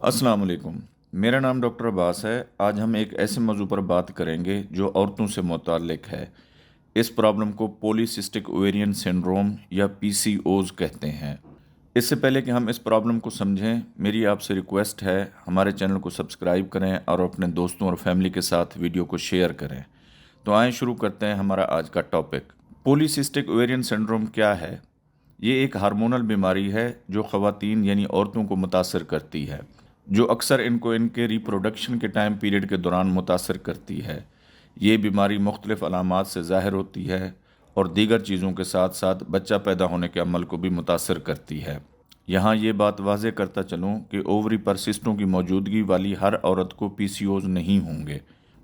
अस्सलाम वालेकुम। मेरा नाम डॉक्टर अब्बास है। आज हम एक ऐसे मौजू पर बात करेंगे जो औरतों से मुताल्लिक है। इस प्रॉब्लम को पॉलीसिस्टिक ओवेरियन सिंड्रोम या पीसीओज़ कहते हैं। इससे पहले कि हम इस प्रॉब्लम को समझें, मेरी आपसे रिक्वेस्ट है हमारे चैनल को सब्सक्राइब करें और अपने दोस्तों और फैमिली के साथ वीडियो को शेयर करें। तो आएँ शुरू करते हैं हमारा आज का टॉपिक। पॉलीसिस्टिक ओवेरियन सिंड्रोम क्या है? ये एक हार्मोनल बीमारी है जो ख़वातीन यानी औरतों को मुतासर करती है, जो अक्सर इनको इनके रिप्रोडक्शन के टाइम पीरियड के दौरान मुतासर करती है। ये बीमारी मुख्तलिफ़ अलामात से ज़ाहिर होती है और दीगर चीज़ों के साथ साथ बच्चा पैदा होने के अमल को भी मुतासर करती है। यहाँ ये बात वाज़ेह करता चलूँ कि ओवरी पर सिस्टों की मौजूदगी वाली हर औरत को पीसीओज़ नहीं होंगे।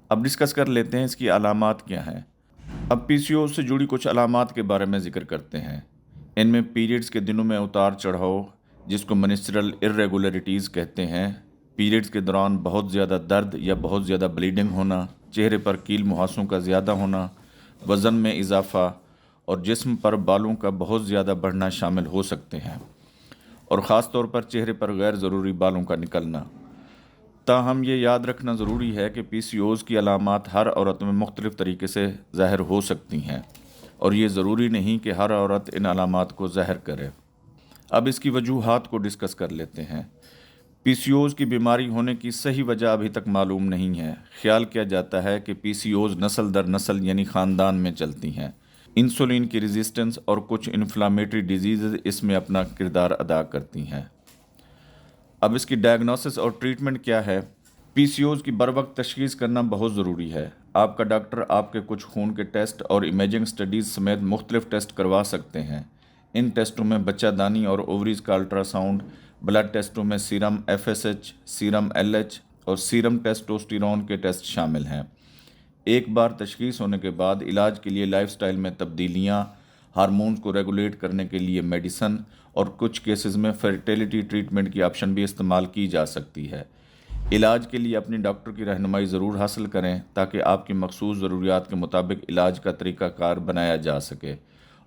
अब डिस्कस कर लेते हैं इसकी अलामात क्या हैं। अब पीसीओज़ से जुड़ी कुछ अलामात के बारे में ज़िक्र करते हैं। इनमें पीरियड्स के दिनों में उतार चढ़ाव, जिसको मेंस्ट्रुअल इर्रेगुलरिटीज़ कहते हैं, पीरियड्स के दौरान बहुत ज़्यादा दर्द या बहुत ज़्यादा ब्लीडिंग होना, चेहरे पर कील मुहासों का ज़्यादा होना, वज़न में इजाफ़ा और जिस्म पर बालों का बहुत ज़्यादा बढ़ना शामिल हो सकते हैं, और ख़ास तौर पर चेहरे पर गैर ज़रूरी बालों का निकलना। ताहम ये याद रखना ज़रूरी है कि पीसीओज़ की अलामात हर औरत में मुख्तलिफ़ तरीके से ज़ाहिर हो सकती हैं और ये ज़रूरी नहीं कि हर औरत इन अलामात को ज़ाहिर करे। अब इसकी वजूहात को डिस्कस कर लेते हैं। पीसीओज़ की बीमारी होने की सही वजह अभी तक मालूम नहीं है। ख्याल किया जाता है कि पीसीओज़ नस्ल दर नस्ल यानी ख़ानदान में चलती हैं। इंसुलिन की रेजिस्टेंस और कुछ इन्फ्लामेटरी डिजीज़ इसमें अपना किरदार अदा करती हैं। अब इसकी डायग्नोसिस और ट्रीटमेंट क्या है? पीसीओज़ की बरवक्त तशख़ीस करना बहुत ज़रूरी है। आपका डॉक्टर आपके कुछ खून के टेस्ट और इमेजिंग स्टडीज़ समेत मुख्तलिफ टेस्ट करवा सकते हैं। इन टेस्टों में बच्चादानी और ओवरीज़ का अल्ट्रासाउंड, ब्लड टेस्टों में सीरम एफएसएच, सीरम एलएच और सीरम टेस्टोस्टेरोन के टेस्ट शामिल हैं। एक बार तशख़ीस होने के बाद इलाज के लिए लाइफस्टाइल में तब्दीलियाँ, हार्मोन्स को रेगुलेट करने के लिए मेडिसन और कुछ केसेस में फर्टिलिटी ट्रीटमेंट की ऑप्शन भी इस्तेमाल की जा सकती है। इलाज के लिए अपनी डॉक्टर की रहनुमाई ज़रूर हासिल करें ताकि आपकी मखसूस ज़रूरियात के मुताबिक इलाज का तरीक़ाकार बनाया जा सके,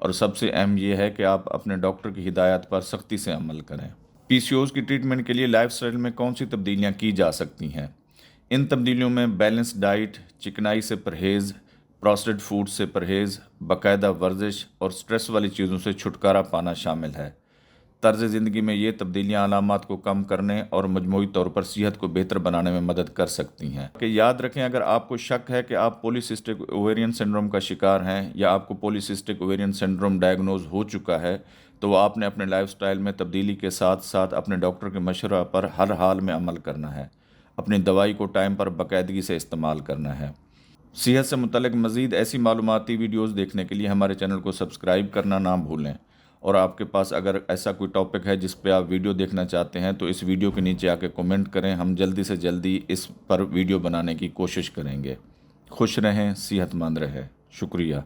और सबसे अहम यह है कि आप अपने डॉक्टर की हिदायत पर सख्ती से अमल करें। पीसीओज़ की ट्रीटमेंट के लिए लाइफस्टाइल में कौन सी तब्दीलियाँ की जा सकती हैं? इन तब्दीलियों में बैलेंस्ड डाइट, चिकनाई से परहेज़, प्रोसेस्ड फूड से परहेज़, बाकायदा वर्जिश और स्ट्रेस वाली चीज़ों से छुटकारा पाना शामिल है। तर्ज़ ज़िंदगी में ये तब्दीलियाँ अलामात को कम करने और मजमूई तौर पर सेहत को बेहतर बनाने में मदद कर सकती हैं। कि याद रखें, अगर आपको शक है कि आप पॉलीसिस्टिक ओवेरियन सिंड्रोम का शिकार हैं या आपको पॉलीसिस्टिक ओवेरियन सिंड्रोम डायग्नोज हो चुका है, तो आपने अपने लाइफस्टाइल में तब्दीली के साथ साथ अपने डॉक्टर के मशवरा पर हर हाल में अमल करना है। अपनी दवाई को टाइम पर बाकायदगी से इस्तेमाल करना है। सेहत से मुतल्लिक मज़ीद ऐसी मालूमाती वीडियोज़ देखने के लिए हमारे चैनल को सब्सक्राइब करना ना भूलें, और आपके पास अगर ऐसा कोई टॉपिक है जिस पे आप वीडियो देखना चाहते हैं तो इस वीडियो के नीचे आके कमेंट करें। हम जल्दी से जल्दी इस पर वीडियो बनाने की कोशिश करेंगे। खुश रहें, सेहतमंद रहें। शुक्रिया।